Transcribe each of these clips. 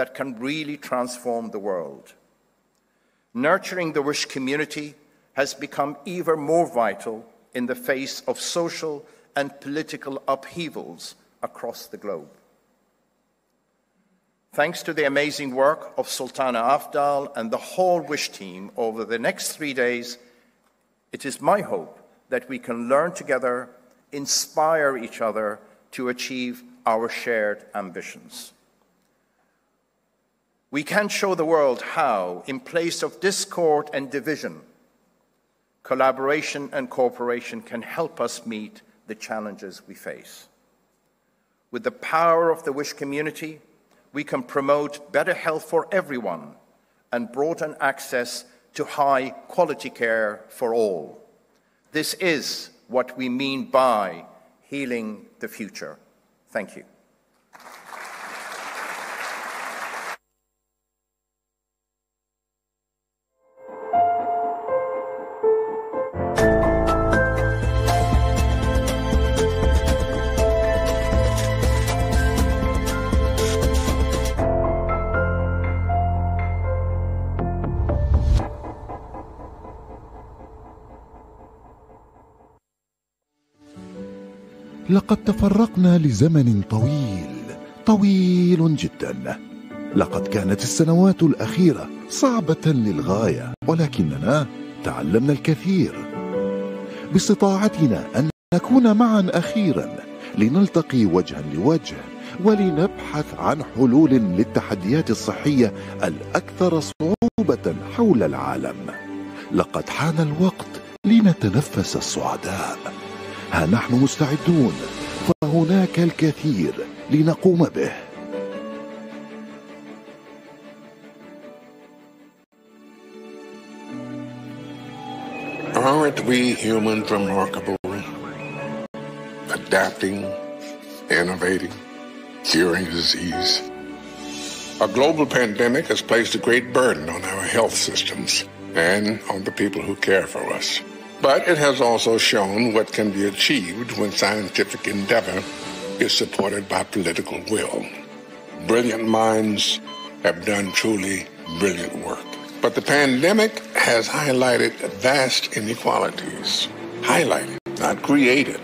that can really transform the world. Nurturing the wish community has become even more vital in the face of social and political upheavals across the globe. Thanks to the amazing work of Sultana Afdal and the whole WISH team over the next 3 days, it is my hope that we can learn together, inspire each other to achieve our shared ambitions. We can show the world how, in place of discord and division, collaboration and cooperation can help us meet the challenges we face. With the power of the WISH community, we can promote better health for everyone and broaden access to high-quality care for all. This is what we mean by healing the future. Thank you. لقد تفرقنا لزمن طويل جدا. لقد كانت السنوات الأخيرة صعبة للغاية، ولكننا تعلمنا الكثير. باستطاعتنا أن نكون معا أخيرا لنلتقي وجها لوجه ولنبحث عن حلول للتحديات الصحية الأكثر صعوبة حول العالم. لقد حان الوقت لنتنفس الصعداء. ها نحن مستعدون، فهناك الكثير لنقوم به. Aren't we humans remarkable? Adapting, innovating, curing disease. A global pandemic has placed a great burden on our health systems and on the people who care for us. But it has also shown what can be achieved when scientific endeavor is supported by political will. Brilliant minds have done truly brilliant work. But the pandemic has highlighted vast inequalities. Highlighted, not created.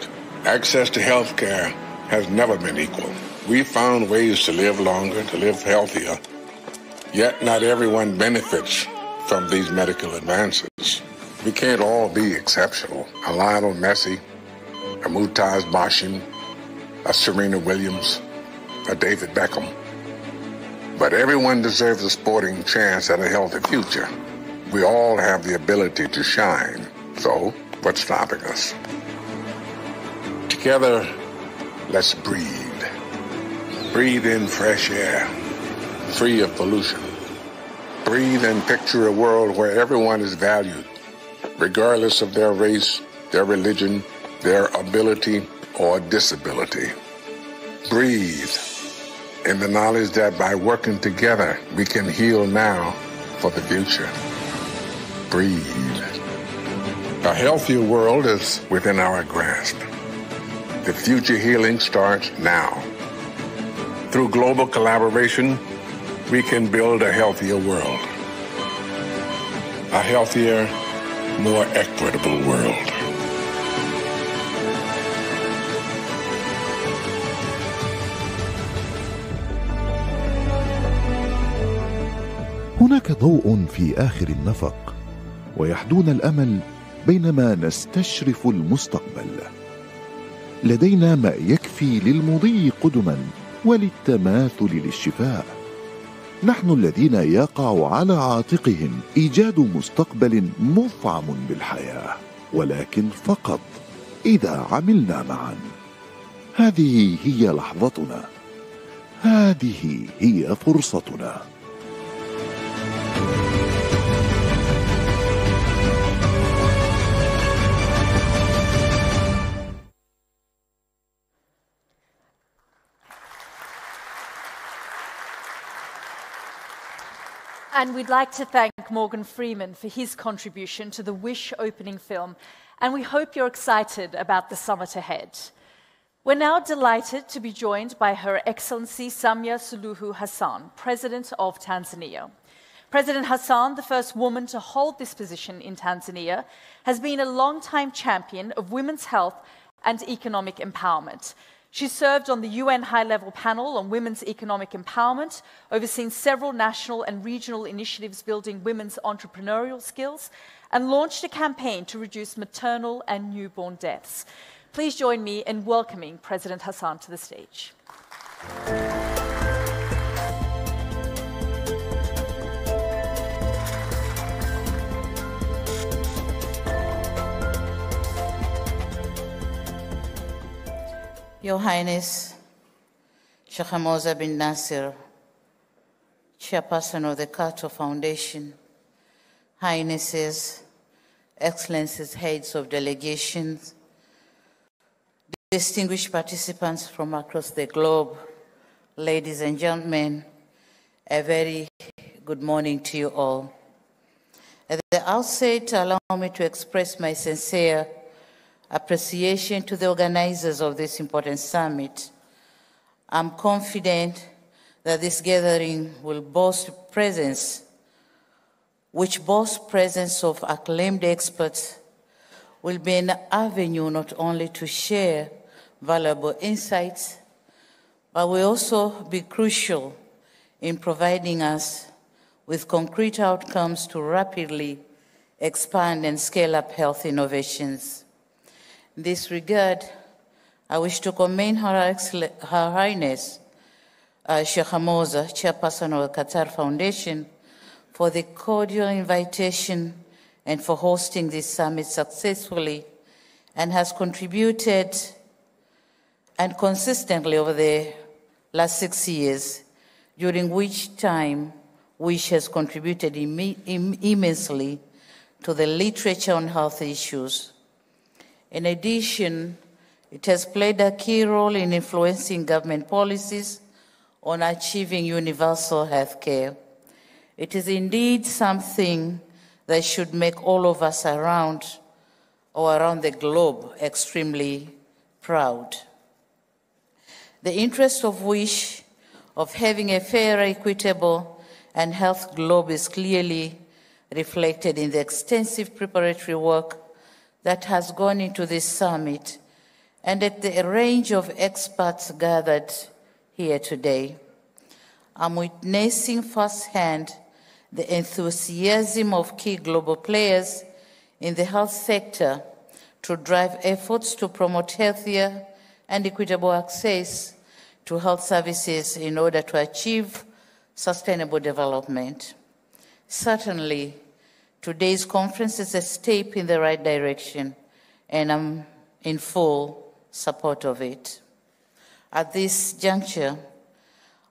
Access to health care has never been equal. We found ways to live longer, to live healthier, yet not everyone benefits from these medical advances. We can't all be exceptional. A Lionel Messi, a Mutaz Bashim, a Serena Williams, a David Beckham. But everyone deserves a sporting chance at a healthy future. We all have the ability to shine. So, what's stopping us? Together, let's breathe. Breathe in fresh air, free of pollution. Breathe and picture a world where everyone is valued, regardless of their race, their religion, their ability, or disability. Breathe in the knowledge that by working together, we can heal now for the future. Breathe. A healthier world is within our grasp. The future healing starts now. Through global collaboration, we can build a healthier world. A healthier, more equitable world. هناك ضوء في آخر النفق، ويحدون الأمل بينما نستشرف المستقبل. لدينا ما يكفي للمضي قدما وللتماثل للشفاء. نحن الذين يقع على عاتقهم إيجاد مستقبل مفعم بالحياة، ولكن فقط إذا عملنا معا. هذه هي لحظتنا، هذه هي فرصتنا. And we'd like to thank Morgan Freeman for his contribution to the Wish opening film, and we hope you're excited about the summit ahead. We're now delighted to be joined by Her Excellency Samia Suluhu Hassan, President of Tanzania. President Hassan, the first woman to hold this position in Tanzania, has been a long-time champion of women's health and economic empowerment. She served on the UN High-Level Panel on Women's Economic Empowerment, overseeing several national and regional initiatives building women's entrepreneurial skills, and launched a campaign to reduce maternal and newborn deaths. Please join me in welcoming President Hassan to the stage. Your Highness, Sheikh Hamoza bin Nasser, Chairperson of the Qatar Foundation, Highnesses, Excellencies, Heads of Delegations, distinguished participants from across the globe, ladies and gentlemen, a very good morning to you all. At the outset, allow me to express my sincere appreciation to the organizers of this important summit. I'm confident that this gathering will boast presence of acclaimed experts, will be an avenue not only to share valuable insights, but will also be crucial in providing us with concrete outcomes to rapidly expand and scale up health innovations. In this regard, I wish to commend Her Highness Sheikh Hamoza, Chairperson of the Qatar Foundation, for the cordial invitation and for hosting this summit successfully, and has contributed and consistently over the last 6 years, during which time which has contributed immensely to the literature on health issues. In addition, it has played a key role in influencing government policies on achieving universal health care. It is indeed something that should make all of us around the globe extremely proud. The interest of having a fair, equitable, and health globe is clearly reflected in the extensive preparatory work that has gone into this summit and at the range of experts gathered here today. I'm witnessing firsthand the enthusiasm of key global players in the health sector to drive efforts to promote healthier and equitable access to health services in order to achieve sustainable development. Certainly, today's conference is a step in the right direction, and I'm in full support of it. At this juncture,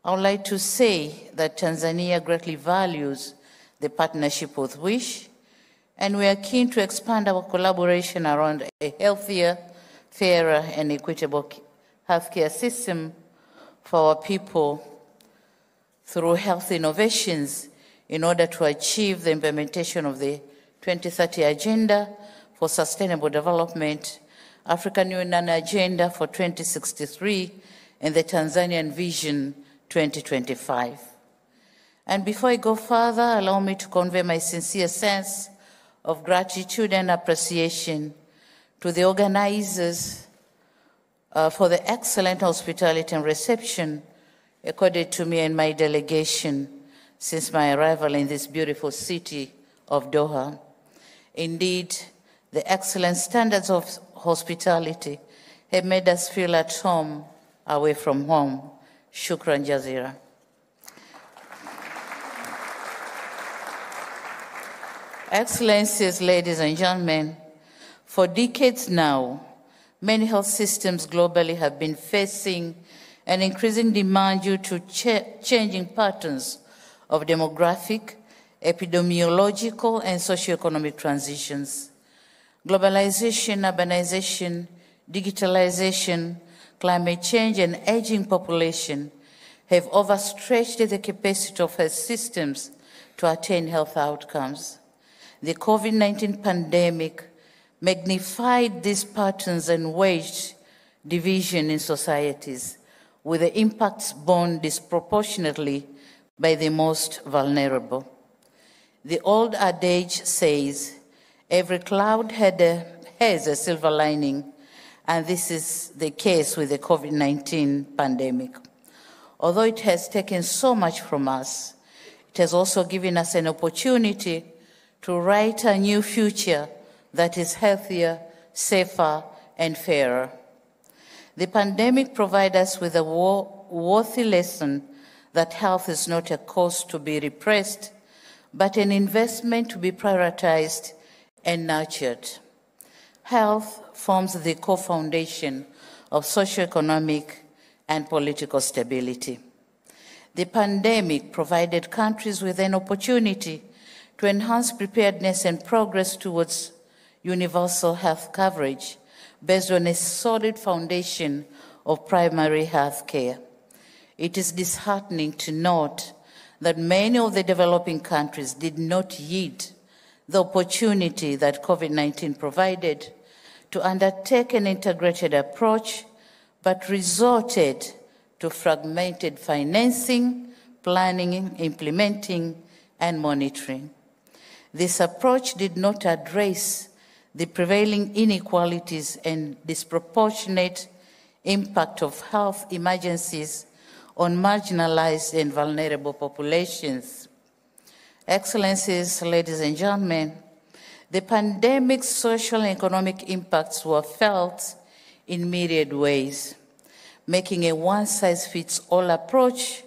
I would like to say that Tanzania greatly values the partnership with WISH, and we are keen to expand our collaboration around a healthier, fairer, and equitable healthcare system for our people through health innovations in order to achieve the implementation of the 2030 Agenda for Sustainable Development, African Union Agenda for 2063, and the Tanzanian Vision 2025. And before I go further, allow me to convey my sincere sense of gratitude and appreciation to the organizers for the excellent hospitality and reception accorded to me and my delegation since my arrival in this beautiful city of Doha. Indeed, the excellent standards of hospitality have made us feel at home away from home. Shukran Jazira. Excellencies, ladies and gentlemen, for decades now, many health systems globally have been facing an increasing demand due to changing patterns of demographic, epidemiological, and socioeconomic transitions. Globalization, urbanization, digitalization, climate change, and aging population have overstretched the capacity of health systems to attain health outcomes. The COVID-19 pandemic magnified these patterns and waged division in societies, with the impacts borne disproportionately by the most vulnerable. The old adage says, every cloud has a silver lining, and this is the case with the COVID-19 pandemic. Although it has taken so much from us, it has also given us an opportunity to write a new future that is healthier, safer, and fairer. The pandemic provides us with a worthy lesson that health is not a cost to be repressed, but an investment to be prioritized and nurtured. Health forms the core foundation of socioeconomic and political stability. The pandemic provided countries with an opportunity to enhance preparedness and progress towards universal health coverage based on a solid foundation of primary health care. It is disheartening to note that many of the developing countries did not heed the opportunity that COVID-19 provided to undertake an integrated approach, but resorted to fragmented financing, planning, implementing, and monitoring. This approach did not address the prevailing inequalities and disproportionate impact of health emergencies on marginalized and vulnerable populations. Excellencies, ladies and gentlemen, the pandemic's social and economic impacts were felt in myriad ways, making a one-size-fits-all approach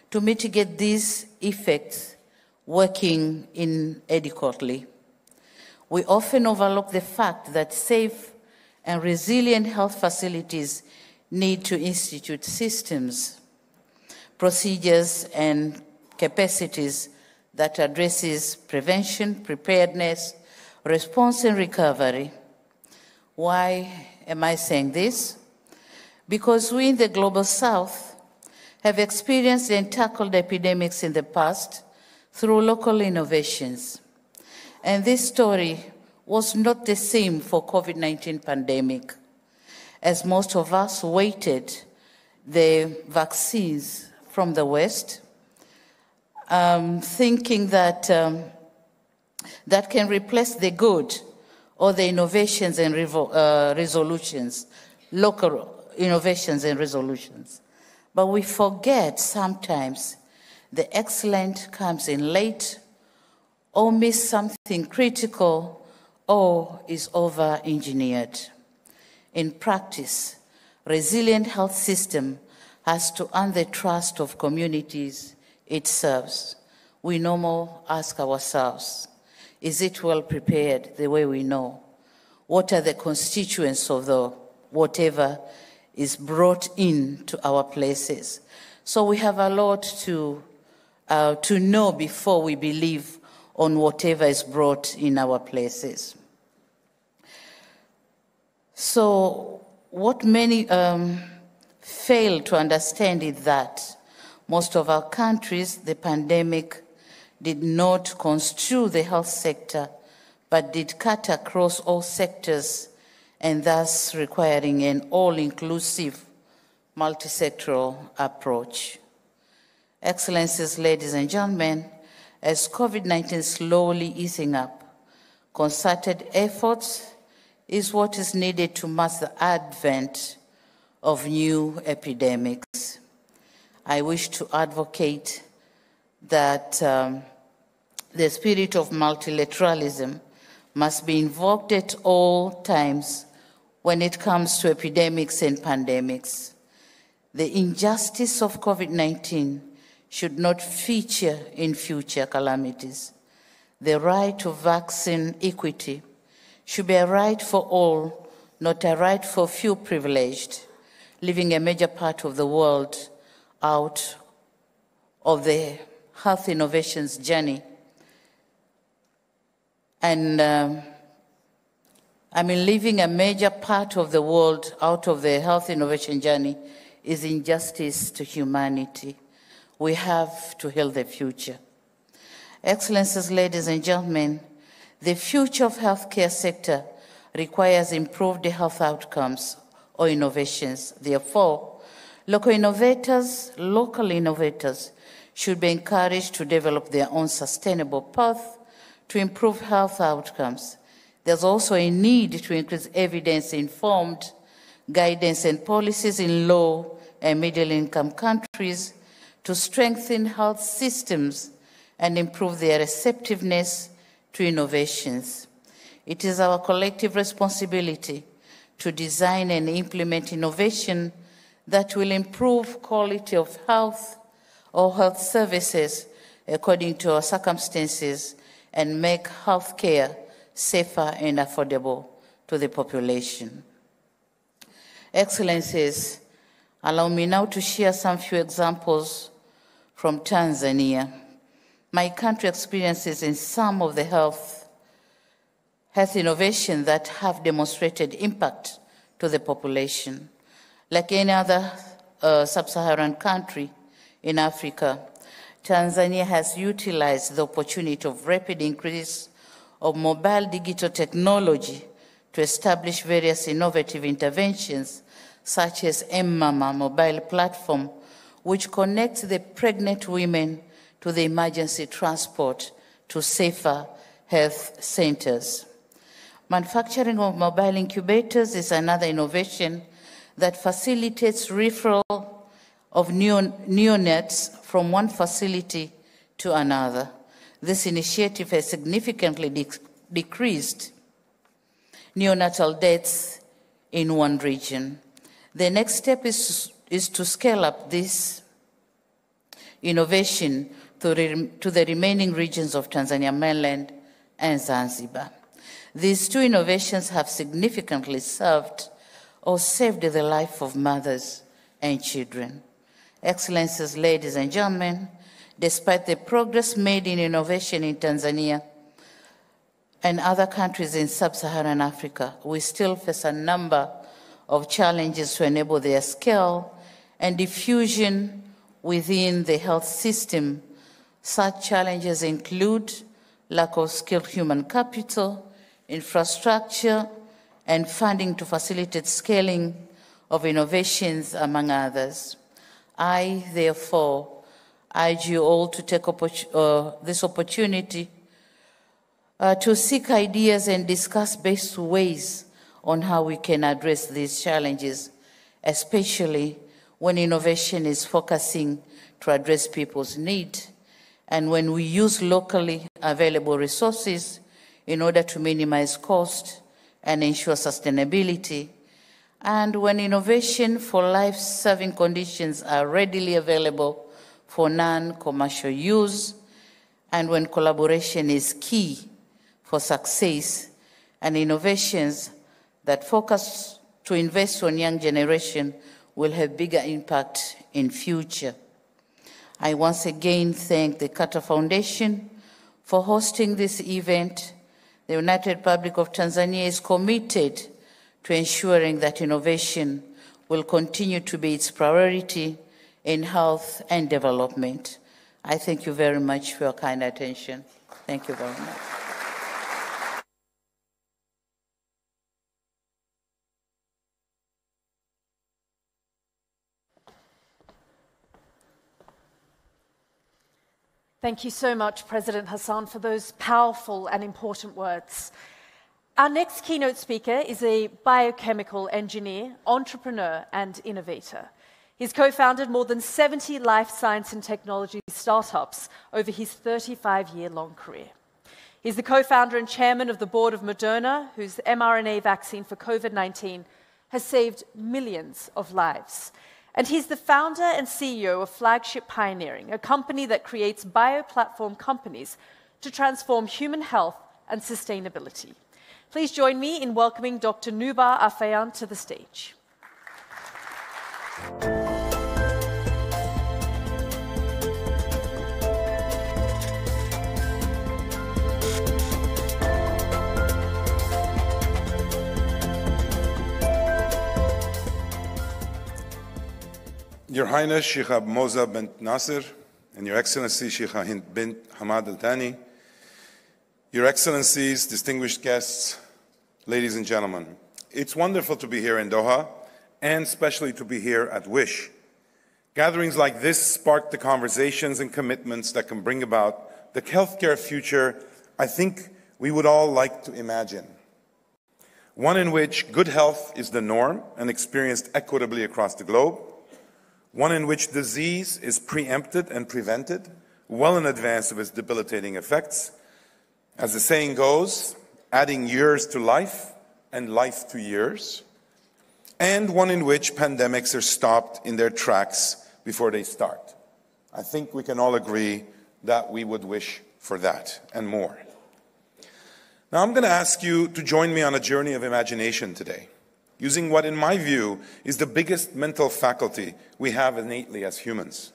to mitigate these effects working inadequately. We often overlook the fact that safe and resilient health facilities need to institute systems, procedures, and capacities that addresses prevention, preparedness, response, and recovery. Why am I saying this? Because we in the Global South have experienced and tackled epidemics in the past through local innovations. And this story was not the same for COVID-19 pandemic, as most of us waited the vaccines from the West, thinking that that can replace the good or the innovations and resolutions, local innovations and resolutions. But we forget sometimes the excellent comes in late, or miss something critical, or is over-engineered. In practice, resilient health system has to earn the trust of communities it serves. We no more ask ourselves, is it well prepared the way we know? What are the constituents of the whatever is brought into our places? So we have a lot to know before we believe on whatever is brought in our places. So what many fail to understand is that most of our countries, the pandemic did not construe the health sector, but did cut across all sectors, and thus requiring an all-inclusive, multi-sectoral approach. Excellencies, ladies and gentlemen, as COVID-19 slowly easing up, concerted efforts is what is needed to match the advent of new epidemics. I wish to advocate that the spirit of multilateralism must be invoked at all times when it comes to epidemics and pandemics. The injustice of COVID-19 should not feature in future calamities. The right to vaccine equity should be a right for all, not a right for few privileged, leaving a major part of the world out of the health innovations journey. And leaving a major part of the world out of the health innovation journey is injustice to humanity. We have to heal the future. Excellencies, ladies and gentlemen, the future of healthcare sector requires improved health outcomes or innovations. Therefore, local innovators should be encouraged to develop their own sustainable path to improve health outcomes. There's also a need to increase evidence-informed guidance and policies in low and middle-income countries to strengthen health systems and improve their receptiveness to innovations. It is our collective responsibility to design and implement innovation that will improve quality of health or health services according to our circumstances and make healthcare safer and affordable to the population. Excellencies, allow me now to share some few examples from Tanzania. My country experiences in some of the health innovations that have demonstrated impact to the population. Like any other sub-Saharan country in Africa, Tanzania has utilized the opportunity of rapid increase of mobile digital technology to establish various innovative interventions, such as M-Mama mobile platform, which connects the pregnant women to the emergency transport to safer health centers. Manufacturing of mobile incubators is another innovation that facilitates referral of neonates from one facility to another. This initiative has significantly decreased neonatal deaths in one region. The next step is to scale up this innovation to the remaining regions of Tanzania mainland and Zanzibar. These two innovations have significantly served or saved the life of mothers and children. Excellencies, ladies and gentlemen, despite the progress made in innovation in Tanzania and other countries in sub-Saharan Africa, we still face a number of challenges to enable their scale and diffusion within the health system. Such challenges include lack of skilled human capital, infrastructure, and funding to facilitate scaling of innovations, among others. I, therefore, urge you all to take this opportunity to seek ideas and discuss best ways on how we can address these challenges, especially when innovation is focusing to address people's needs and when we use locally available resources in order to minimize cost and ensure sustainability, and when innovation for life-saving conditions are readily available for non-commercial use, and when collaboration is key for success, and innovations that focus to invest on young generation will have bigger impact in future. I once again thank the Qatar Foundation for hosting this event. The United Republic of Tanzania is committed to ensuring that innovation will continue to be its priority in health and development. I thank you very much for your kind attention. Thank you very much. Thank you so much, President Hassan, for those powerful and important words. Our next keynote speaker is a biochemical engineer, entrepreneur, and innovator. He's co-founded more than 70 life science and technology startups over his 35-year-long career. He's the co-founder and chairman of the board of Moderna, whose mRNA vaccine for COVID-19 has saved millions of lives. And he's the founder and CEO of Flagship Pioneering, a company that creates bioplatform companies to transform human health and sustainability. Please join me in welcoming Dr. Noubar Afeyan to the stage. Your Highness Sheikha Moza bint Nasser, and Your Excellency Sheikha Hind bint Hamad Al Thani, Your Excellencies, distinguished guests, ladies and gentlemen, it's wonderful to be here in Doha and especially to be here at WISH. Gatherings like this spark the conversations and commitments that can bring about the healthcare future I think we would all like to imagine. One in which good health is the norm and experienced equitably across the globe. One in which disease is preempted and prevented well in advance of its debilitating effects. As the saying goes, adding years to life and life to years. And one in which pandemics are stopped in their tracks before they start. I think we can all agree that we would wish for that and more. Now I'm going to ask you to join me on a journey of imagination today, using what in my view is the biggest mental faculty we have innately as humans.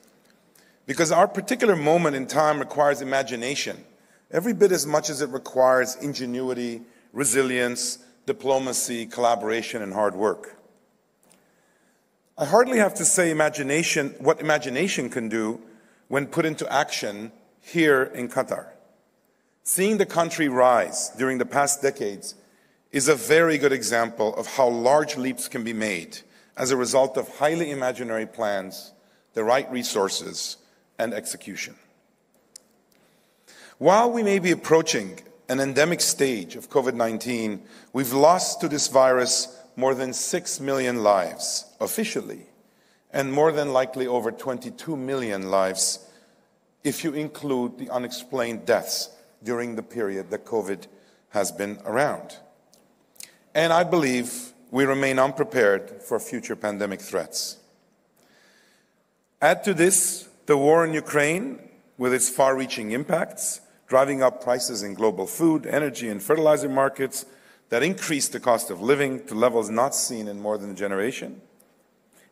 Because our particular moment in time requires imagination, every bit as much as it requires ingenuity, resilience, diplomacy, collaboration, and hard work. I hardly have to say what imagination can do when put into action here in Qatar. Seeing the country rise during the past decades is a very good example of how large leaps can be made as a result of highly imaginary plans, the right resources, and execution. While we may be approaching an endemic stage of COVID-19, we've lost to this virus more than 6 million lives officially, and more than likely over 22 million lives if you include the unexplained deaths during the period that COVID has been around. And I believe we remain unprepared for future pandemic threats. Add to this the war in Ukraine with its far-reaching impacts, driving up prices in global food, energy, and fertilizer markets that increase the cost of living to levels not seen in more than a generation.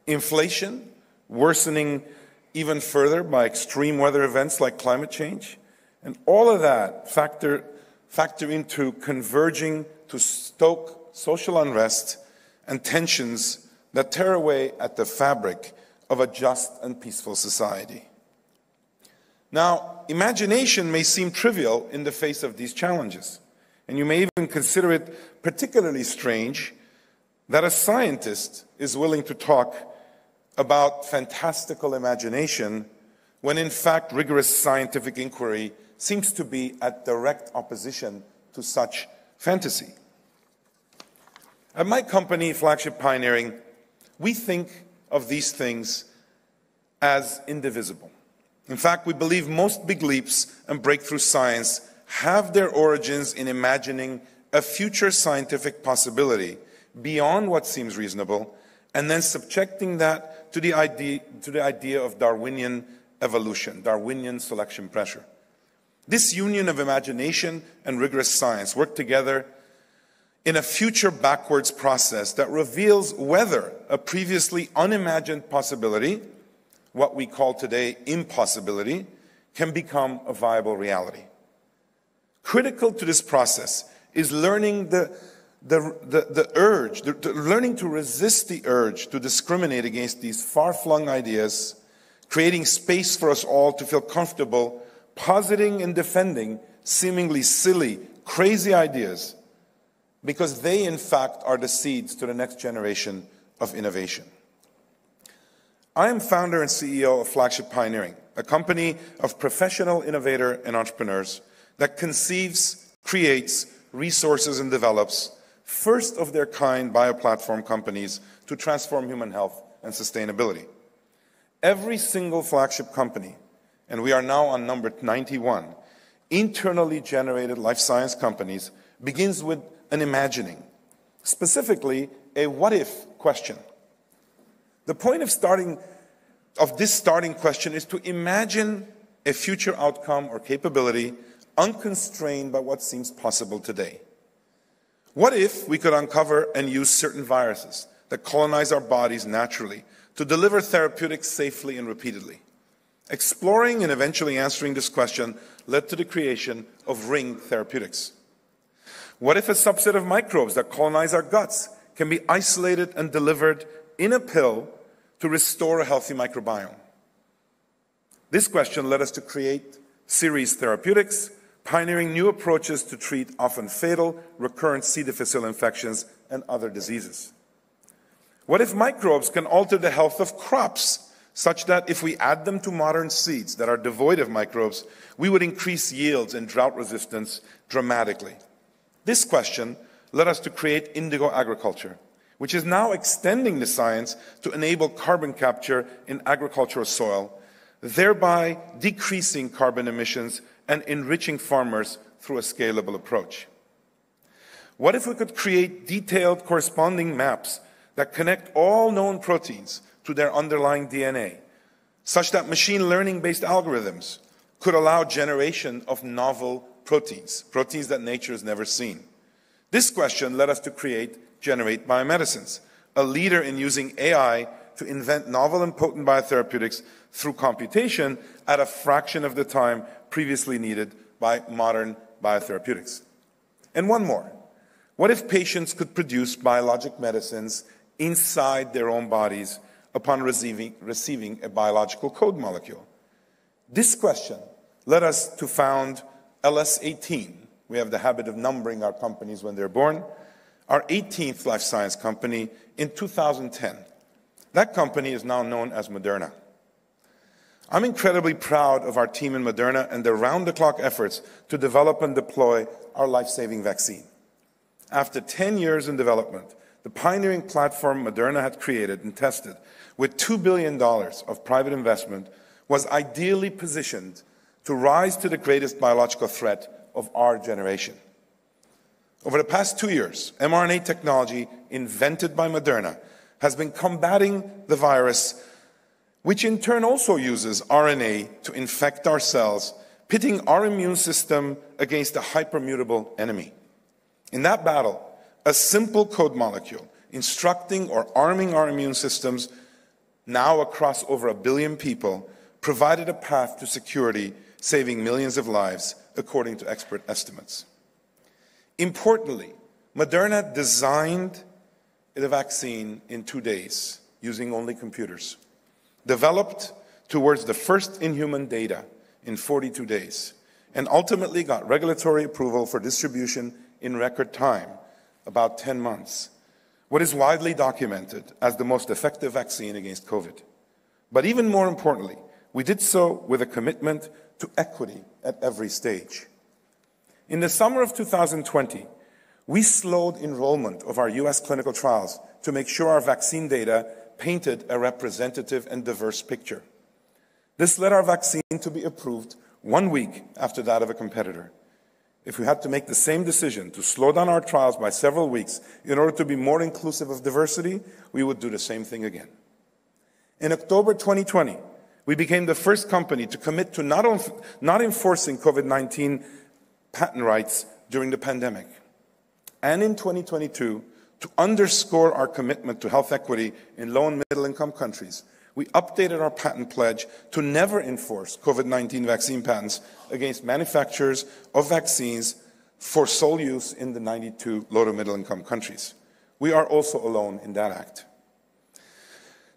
Inflation worsening even further by extreme weather events like climate change. And all of that factor into converging to stoke social unrest and tensions that tear away at the fabric of a just and peaceful society. Now, imagination may seem trivial in the face of these challenges, and you may even consider it particularly strange that a scientist is willing to talk about fantastical imagination when in fact rigorous scientific inquiry seems to be at direct opposition to such fantasy. At my company, Flagship Pioneering, we think of these things as indivisible. In fact, we believe most big leaps and breakthrough science have their origins in imagining a future scientific possibility beyond what seems reasonable, and then subjecting that to the idea of Darwinian evolution, Darwinian selection pressure. This union of imagination and rigorous science work together in a future backwards process that reveals whether a previously unimagined possibility, what we call today impossibility, can become a viable reality. Critical to this process is learning learning to resist the urge to discriminate against these far-flung ideas, creating space for us all to feel comfortable positing and defending seemingly silly, crazy ideas, because they, in fact, are the seeds to the next generation of innovation. I am founder and CEO of Flagship Pioneering, a company of professional innovator and entrepreneurs that conceives, creates, resources, and develops first-of-their-kind bioplatform companies to transform human health and sustainability. Every single flagship company, and we are now on number 91, internally generated life science companies, begins with an imagining, specifically a what-if question. The point of this starting question is to imagine a future outcome or capability unconstrained by what seems possible today. What if we could uncover and use certain viruses that colonize our bodies naturally to deliver therapeutics safely and repeatedly? Exploring and eventually answering this question led to the creation of Ring Therapeutics. What if a subset of microbes that colonize our guts can be isolated and delivered in a pill to restore a healthy microbiome? This question led us to create Series Therapeutics, pioneering new approaches to treat often fatal recurrent C. difficile infections and other diseases. What if microbes can alter the health of crops, such that if we add them to modern seeds that are devoid of microbes, we would increase yields and drought resistance dramatically? This question led us to create indigo agriculture, which is now extending the science to enable carbon capture in agricultural soil, thereby decreasing carbon emissions and enriching farmers through a scalable approach. What if we could create detailed corresponding maps that connect all known proteins to their underlying DNA, such that machine learning-based algorithms could allow generation of novel proteins, proteins that nature has never seen? This question led us to create Generate Biomedicines, a leader in using AI to invent novel and potent biotherapeutics through computation at a fraction of the time previously needed by modern biotherapeutics. And one more. What if patients could produce biologic medicines inside their own bodies upon receiving a biological code molecule? This question led us to found LS18. We have the habit of numbering our companies when they're born. Our 18th life science company in 2010. That company is now known as Moderna. I'm incredibly proud of our team in Moderna and their round-the-clock efforts to develop and deploy our life-saving vaccine. After 10 years in development, the pioneering platform Moderna had created and tested with $2 billion of private investment was ideally positioned to rise to the greatest biological threat of our generation. Over the past 2 years, mRNA technology invented by Moderna has been combating the virus, which in turn also uses RNA to infect our cells, pitting our immune system against a hypermutable enemy. In that battle, a simple code molecule instructing or arming our immune systems, now across over 1 billion people, provided a path to security, saving millions of lives, according to expert estimates. Importantly, Moderna designed the vaccine in 2 days, using only computers, developed towards the first in-human data in 42 days, and ultimately got regulatory approval for distribution in record time, about 10 months, what is widely documented as the most effective vaccine against COVID. But even more importantly, we did so with a commitment to equity at every stage. In the summer of 2020, we slowed enrollment of our US clinical trials to make sure our vaccine data painted a representative and diverse picture. This led our vaccine to be approved 1 week after that of a competitor. If we had to make the same decision to slow down our trials by several weeks in order to be more inclusive of diversity, we would do the same thing again. In October 2020, we became the first company to commit to not enforcing COVID-19 patent rights during the pandemic. And in 2022, to underscore our commitment to health equity in low and middle-income countries, we updated our patent pledge to never enforce COVID-19 vaccine patents against manufacturers of vaccines for sole use in the 92 low to middle-income countries. We are also alone in that act.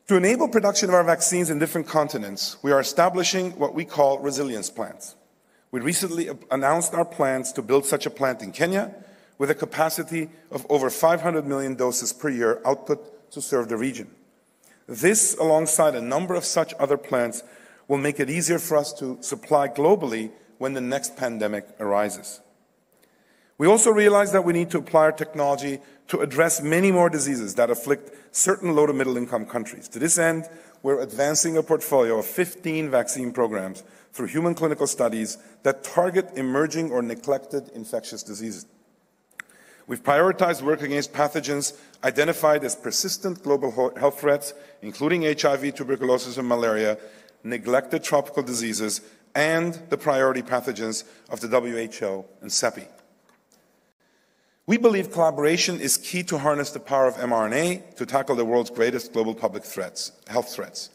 To enable production of our vaccines in different continents, we are establishing what we call resilience plants. We recently announced our plans to build such a plant in Kenya with a capacity of over 500 million doses per year output to serve the region. This, alongside a number of such other plants, will make it easier for us to supply globally when the next pandemic arises. We also realize that we need to apply our technology to address many more diseases that afflict certain low to middle income countries. To this end, we're advancing a portfolio of 15 vaccine programs through human clinical studies that target emerging or neglected infectious diseases. We've prioritized work against pathogens identified as persistent global health threats, including HIV, tuberculosis, and malaria, neglected tropical diseases, and the priority pathogens of the WHO and CEPI. We believe collaboration is key to harness the power of mRNA to tackle the world's greatest global public health threats.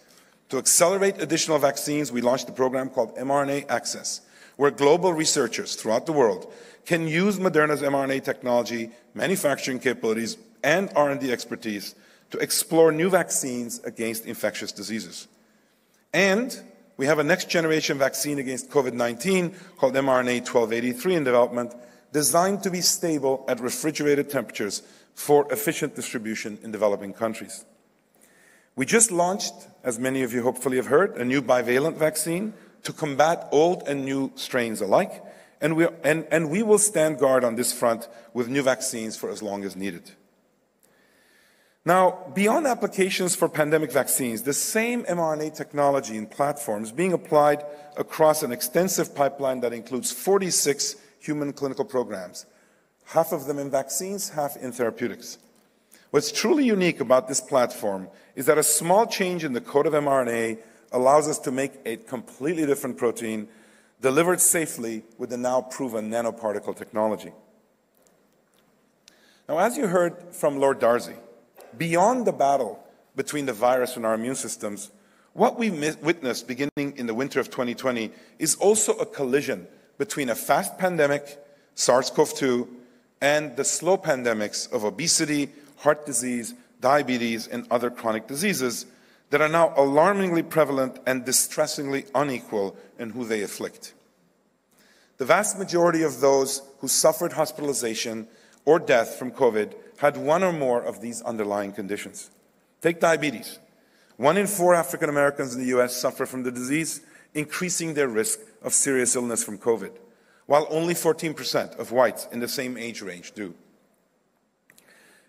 To accelerate additional vaccines, we launched a program called mRNA Access, where global researchers throughout the world can use Moderna's mRNA technology, manufacturing capabilities, and R&D expertise to explore new vaccines against infectious diseases. And we have a next-generation vaccine against COVID-19 called mRNA 1283 in development, designed to be stable at refrigerated temperatures for efficient distribution in developing countries. We just launched, as many of you hopefully have heard, a new bivalent vaccine to combat old and new strains alike, and we will stand guard on this front with new vaccines for as long as needed. Now, beyond applications for pandemic vaccines, the same mRNA technology and platforms being applied across an extensive pipeline that includes 46 human clinical programs, half of them in vaccines, half in therapeutics. What's truly unique about this platform is that a small change in the code of mRNA allows us to make a completely different protein delivered safely with the now proven nanoparticle technology. Now, as you heard from Lord Darzi, beyond the battle between the virus and our immune systems, what we witnessed beginning in the winter of 2020 is also a collision between a fast pandemic, SARS-CoV-2, and the slow pandemics of obesity, heart disease, diabetes, and other chronic diseases that are now alarmingly prevalent and distressingly unequal in who they afflict. The vast majority of those who suffered hospitalization or death from COVID had one or more of these underlying conditions. Take diabetes. 1 in 4 African Americans in the US suffer from the disease, increasing their risk of serious illness from COVID, while only 14% of whites in the same age range do.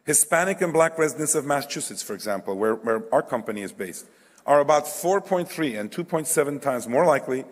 Hispanic and Black residents of Massachusetts, for example, where our company is based, are about 4.3 and 2.7 times more likely,